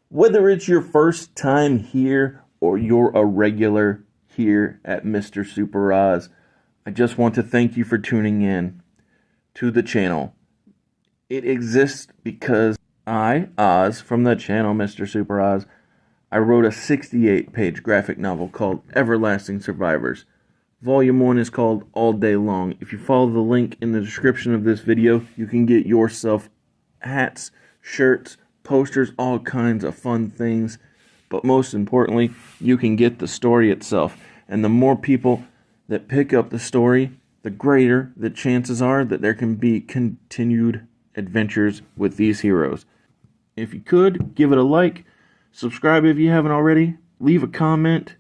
Whether it's your first time here or you're a regular here at Mr. Super Oz, I just want to thank you for tuning in to the channel. It exists because I, Oz, from the channel Mr. Super Oz, I wrote a 68-page graphic novel called Everlasting Survivors. Volume 1 is called All Day Long. If you follow the link in the description of this video, you can get yourself hats, shirts, posters, all kinds of fun things. But most importantly, you can get the story itself. And the more people that pick up the story, the greater the chances are that there can be continued adventures with these heroes. If you could, give it a like, subscribe if you haven't already, leave a comment,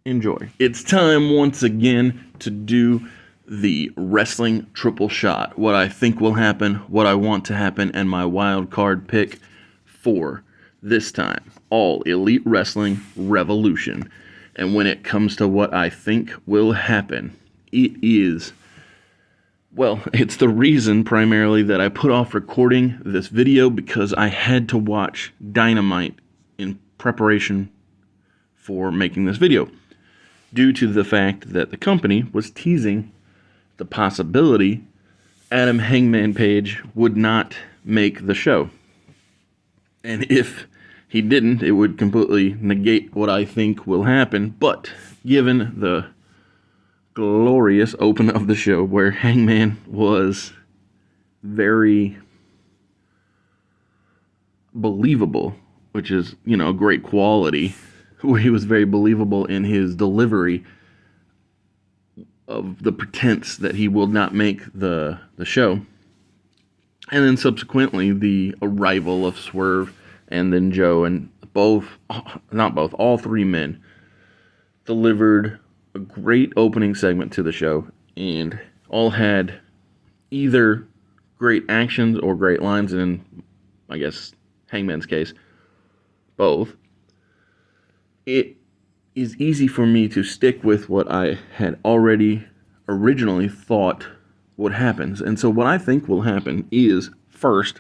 enjoy. It's time once again to do the wrestling triple shot. What I think will happen, what I want to happen, and my wild card pick for this time. All Elite Wrestling Revolution. And when it comes to what I think will happen, it is, well, it's the reason primarily that I put off recording this video, because I had to watch Dynamite in preparation for making this video, due to the fact that the company was teasing the possibility Adam Hangman Page would not make the show. And if he didn't, it would completely negate what I think will happen. But given the glorious open of the show, where Hangman was very believable, which is, great quality, where he was very believable in his delivery of the pretense that he will not make the show. And then subsequently the arrival of Swerve and then Joe, and all three men delivered a great opening segment to the show, and all had either great actions or great lines, and in, I guess, Hangman's case, both. It is easy for me to stick with what I had already originally thought would happen. And so what I think will happen is, first,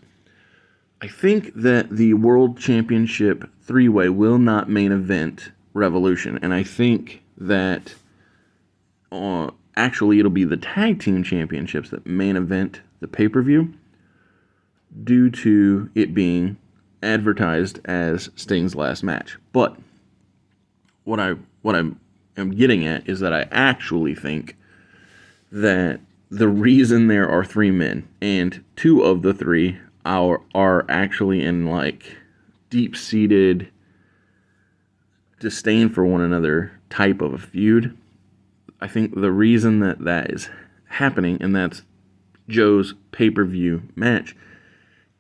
I think that the World Championship three-way will not main event Revolution. And I think that actually it'll be the tag team championships that main event the pay-per-view, due to it being advertised as Sting's last match. But what I'm getting at is that I actually think that the reason there are three men, and two of the three are actually in deep-seated disdain for one another type of a feud. I think the reason that is happening, and that's Joe's pay-per-view match,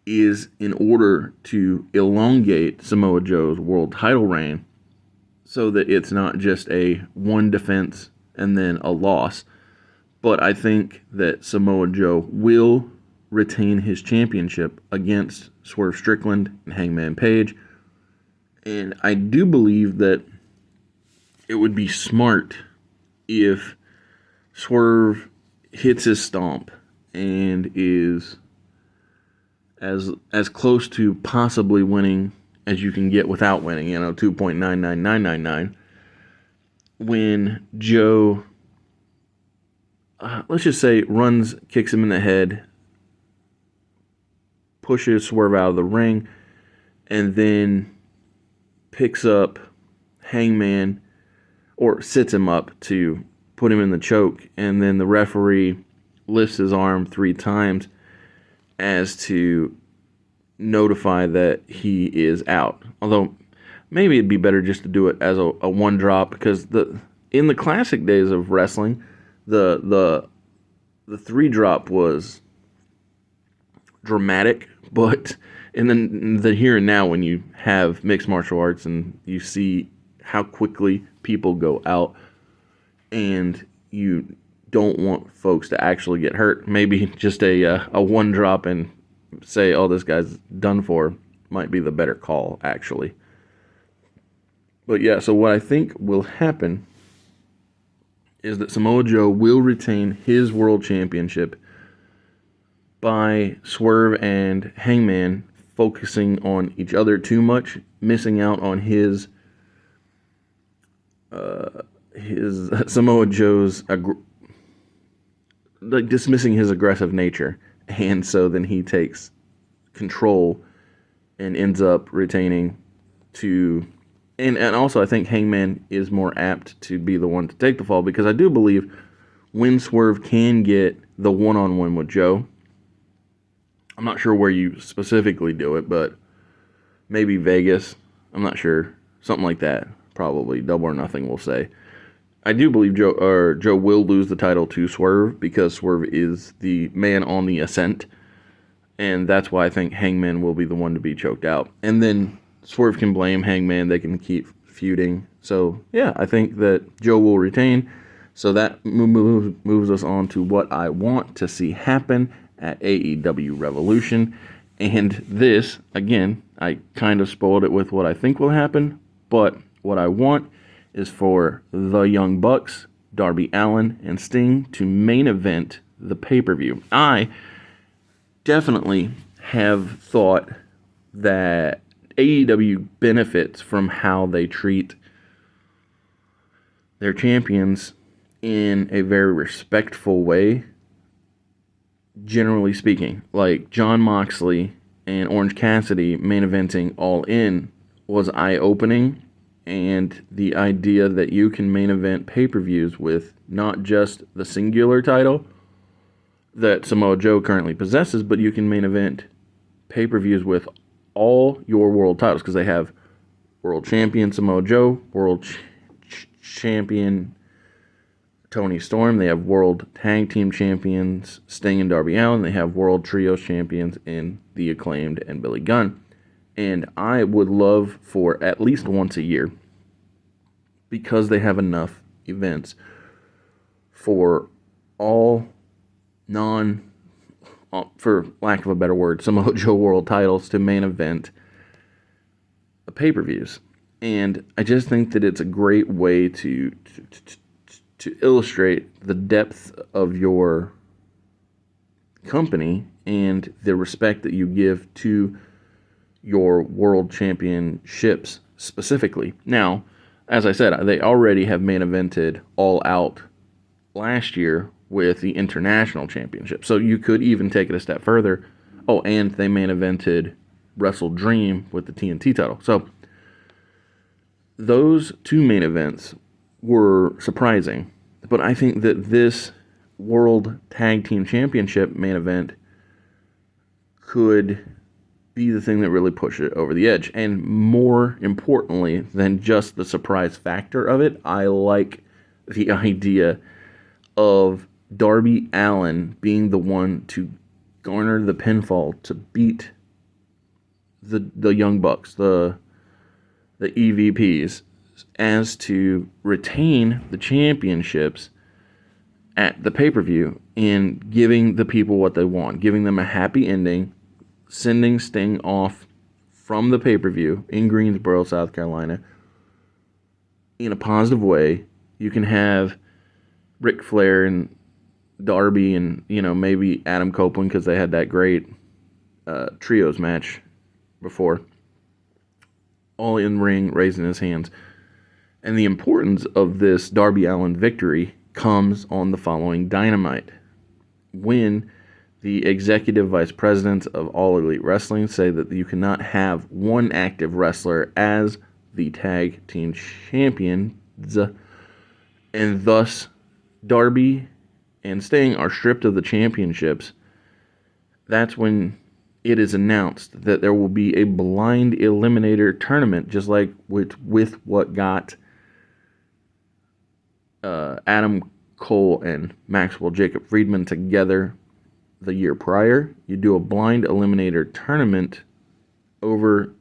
is in order to elongate Samoa Joe's world title reign, so that it's not just a one defense and then a loss. But I think that Samoa Joe will retain his championship against Swerve Strickland and Hangman Page. And I do believe that it would be smart if Swerve hits his stomp and is as close to possibly winning as you can get without winning, 2.99999, when Joe, let's just say, kicks him in the head, pushes Swerve out of the ring, and then picks up Hangman, or sits him up to put him in the choke, and then the referee lifts his arm 3 times as to notify that he is out. Although maybe it'd be better just to do it as a one drop, because in the classic days of wrestling, the 3 drop was dramatic, but in the here and now, when you have mixed martial arts and you see how quickly people go out, and you don't want folks to actually get hurt, maybe just a one drop and say, oh, this guy's done for, might be the better call, actually. But yeah, so what I think will happen is that Samoa Joe will retain his world championship by Swerve and Hangman focusing on each other too much, missing out on his Samoa Joe's dismissing his aggressive nature, and so then he takes control and ends up retaining to. And also, I think Hangman is more apt to be the one to take the fall, because I do believe when Swerve can get the one-on-one with Joe, I'm not sure where you specifically do it, but maybe Vegas. I'm not sure. Something like that. Probably Double or Nothing, we'll say. I do believe Joe will lose the title to Swerve, because Swerve is the man on the ascent, and that's why I think Hangman will be the one to be choked out. And then Swerve can blame Hangman. They can keep feuding. So, yeah, I think that Joe will retain. So that moves us on to what I want to see happen at AEW Revolution. And this, again, I kind of spoiled it with what I think will happen, but what I want is for the Young Bucks, Darby Allin, and Sting to main event the pay-per-view. I definitely have thought that AEW benefits from how they treat their champions in a very respectful way, generally speaking. Like Jon Moxley and Orange Cassidy main eventing All In was eye-opening, and the idea that you can main event pay-per-views with not just the singular title that Samoa Joe currently possesses, but you can main event pay-per-views with all your world titles, because they have world champion Samoa Joe, world champion Tony Storm, they have world tag team champions Sting and Darby Allin, they have world trios champions in The Acclaimed and Billy Gunn. And I would love for at least once a year, because they have enough events for all for lack of a better word, Samoa Joe world titles to main event pay-per-views. And I just think that it's a great way to illustrate the depth of your company and the respect that you give to your world championships specifically. Now, as I said, they already have main evented All Out last year with the International Championship. So you could even take it a step further. Oh, and they main evented Wrestle Dream with the TNT title. So those two main events were surprising. But I think that this World Tag Team Championship main event could be the thing that really pushed it over the edge. And more importantly than just the surprise factor of it, I like the idea of Darby Allin being the one to garner the pinfall to beat the Young Bucks, the EVPs, as to retain the championships at the pay-per-view and giving the people what they want, giving them a happy ending, sending Sting off from the pay-per-view in Greensboro, South Carolina, in a positive way. You can have Ric Flair and Darby and, maybe Adam Copeland, because they had that great trios match before, all in ring, raising his hands. And the importance of this Darby Allin victory comes on the following Dynamite, when the executive vice presidents of All Elite Wrestling say that you cannot have one active wrestler as the tag team champions, and thus Darby and Sting are stripped of the championships. That's when it is announced that there will be a blind eliminator tournament, just like with what got Adam Cole and Maxwell Jacob Friedman together the year prior. You do a blind eliminator tournament over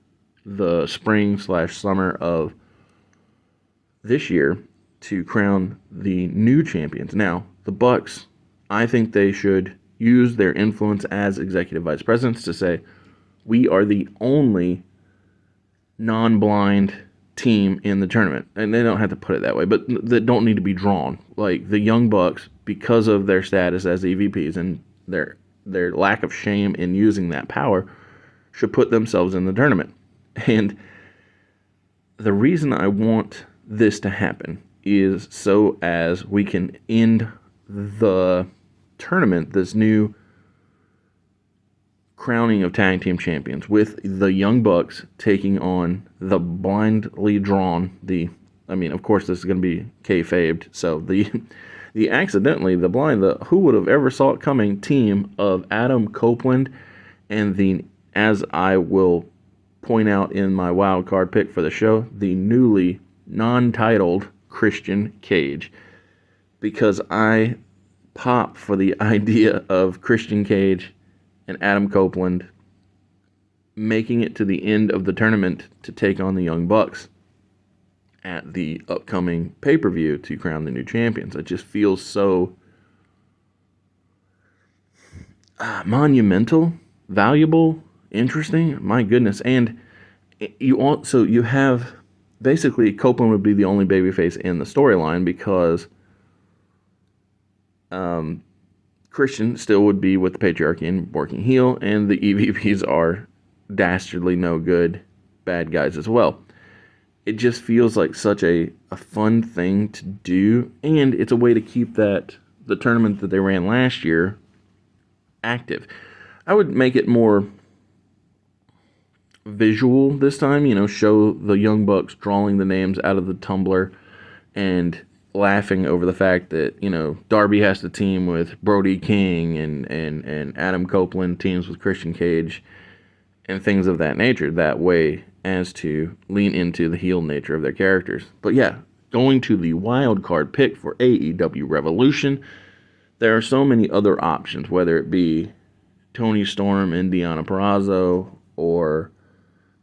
the spring/summer of this year to crown the new champions. Now, the Bucks, I think they should use their influence as executive vice presidents to say, we are the only non-blind team in the tournament. And they don't have to put it that way, but they don't need to be drawn. Like the Young Bucks, because of their status as EVPs and their lack of shame in using that power, should put themselves in the tournament. And the reason I want this to happen is so as we can end the tournament, this new crowning of tag team champions, with the Young Bucks taking on the blindly drawn, of course this is going to be kayfabed, so the who would have ever saw it coming team of Adam Copeland and the, as I will point out in my wild card pick for the show, the newly non-titled Christian Cage, because I pop for the idea of Christian Cage and Adam Copeland making it to the end of the tournament to take on the Young Bucks at the upcoming pay-per-view to crown the new champions. It just feels so monumental, valuable, interesting. My goodness. And you have basically Copeland would be the only babyface in the storyline, because Christian still would be with the patriarchy and working heel, and the EVPs are dastardly no good bad guys as well. It just feels like such a fun thing to do, and it's a way to keep the tournament that they ran last year active. I would make it more visual this time, show the Young Bucks drawing the names out of the tumbler and laughing over the fact that, Darby has to team with Brody King and Adam Copeland teams with Christian Cage and things of that nature, that way as to lean into the heel nature of their characters. But yeah, going to the wild card pick for AEW Revolution, there are so many other options, whether it be Toni Storm and Deonna Purrazzo, or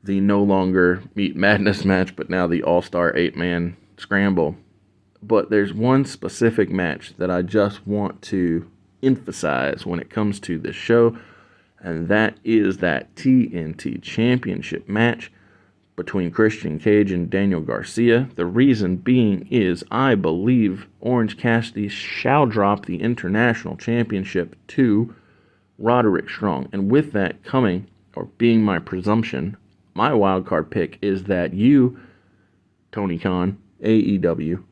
the no longer Meat Madness match, but now the All-Star 8-man scramble. But there's one specific match that I just want to emphasize when it comes to this show, and that is that TNT Championship match between Christian Cage and Daniel Garcia. The reason being is I believe Orange Cassidy shall drop the International Championship to Roderick Strong. And with that coming, or being my presumption, my wildcard pick is that you, Tony Khan, AEW,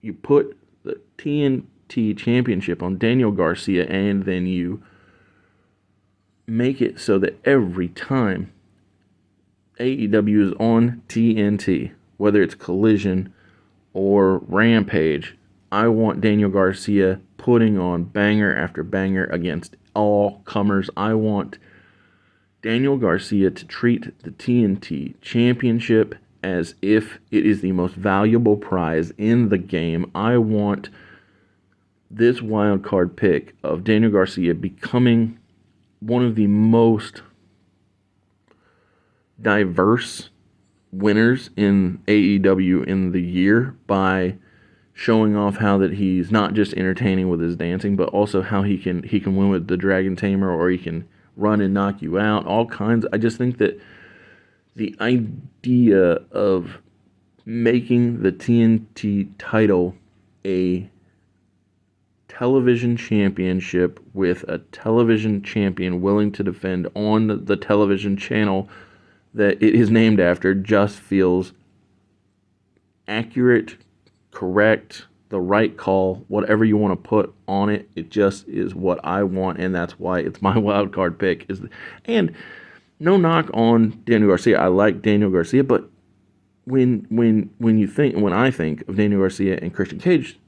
you put the TNT Championship on Daniel Garcia, and then you make it so that every time AEW is on TNT, whether it's Collision or Rampage, I want Daniel Garcia putting on banger after banger against all comers. I want Daniel Garcia to treat the TNT Championship as if it is the most valuable prize in the game. I want this wild card pick of Daniel Garcia becoming one of the most diverse winners in AEW in the year, by showing off how that he's not just entertaining with his dancing, but also how he can win with the Dragon Tamer, or he can run and knock you out, all kinds. I just think that the idea of making the TNT title a television championship with a television champion willing to defend on the television channel that it is named after just feels accurate, correct, the right call, whatever you want to put on it. It just is what I want, and that's why it's my wild card pick. And no knock on Daniel Garcia. I like Daniel Garcia, but when I think of Daniel Garcia and Christian Cage,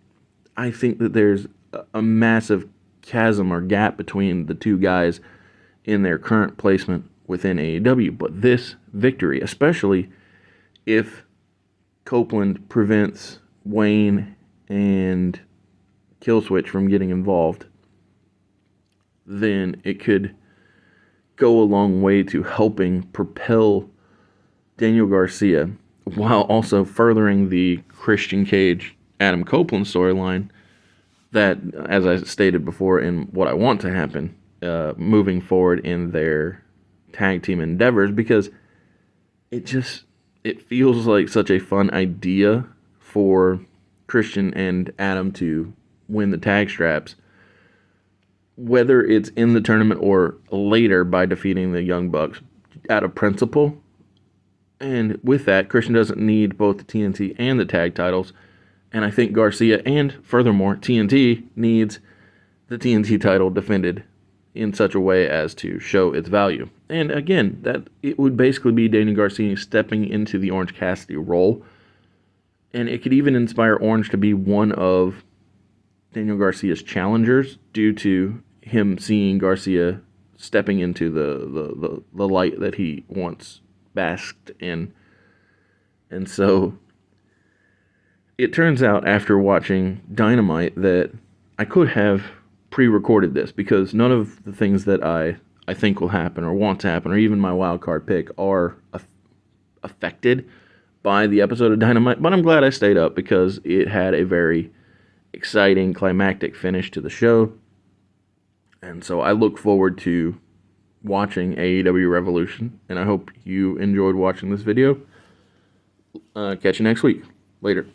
I think that there's a massive chasm or gap between the two guys in their current placement within AEW. But this victory, especially if Copeland prevents Wayne and Killswitch from getting involved, then it could go a long way to helping propel Daniel Garcia, while also furthering the Christian Cage Adam Copeland storyline that, as I stated before, in what I want to happen moving forward in their tag team endeavors, because it feels like such a fun idea for Christian and Adam to win the tag straps whether it's in the tournament or later by defeating the Young Bucks out of principle. And with that, Christian doesn't need both the TNT and the tag titles. And I think Garcia and, furthermore, TNT needs the TNT title defended in such a way as to show its value. And again, that it would basically be Daniel Garcia stepping into the Orange Cassidy role. And it could even inspire Orange to be one of Daniel Garcia's challengers due to him seeing Garcia stepping into the light that he once basked in. And so it turns out after watching Dynamite that I could have pre-recorded this, because none of the things that I think will happen or want to happen or even my wild card pick are affected by the episode of Dynamite. But I'm glad I stayed up because it had a very exciting climactic finish to the show. And so I look forward to watching AEW Revolution, and I hope you enjoyed watching this video. Catch you next week. Later.